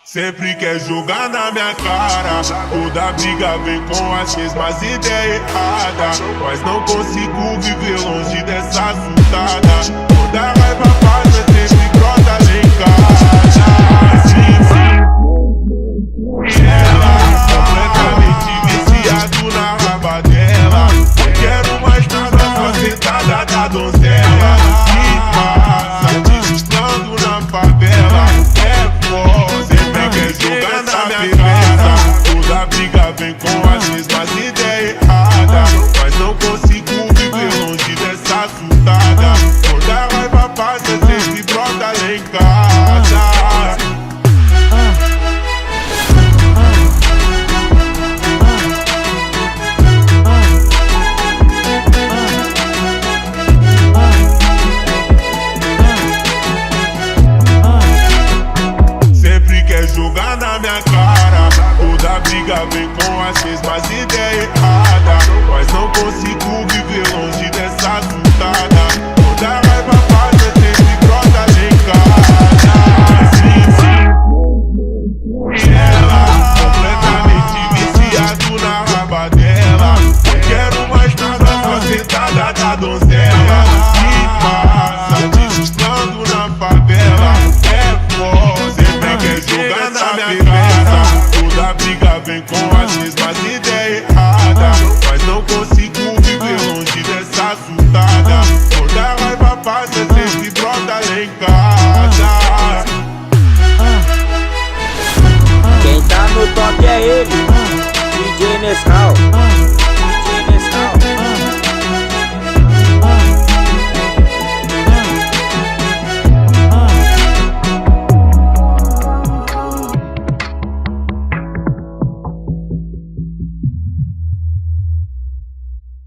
Sempre quer jogar na minha cara. Toda briga vem com as mesmas ideias erradas, mas não consigo viver longe dessa assustada. Toda raiva passa, sempre brota lá em casa. Ela, completamente viciado na raba dela. Não quero mais nada, só sentada da donzela. Que passa, desfilando na favela. É forte, sempre quer jogar na minha cara. Toda briga vem com as mesmas ideias erradas, mas não consigo viver longe dessa assustada. Toda raiva passa, sempre brota lá em casa. Jogar na minha cara. Toda briga vem com as mesmas ideias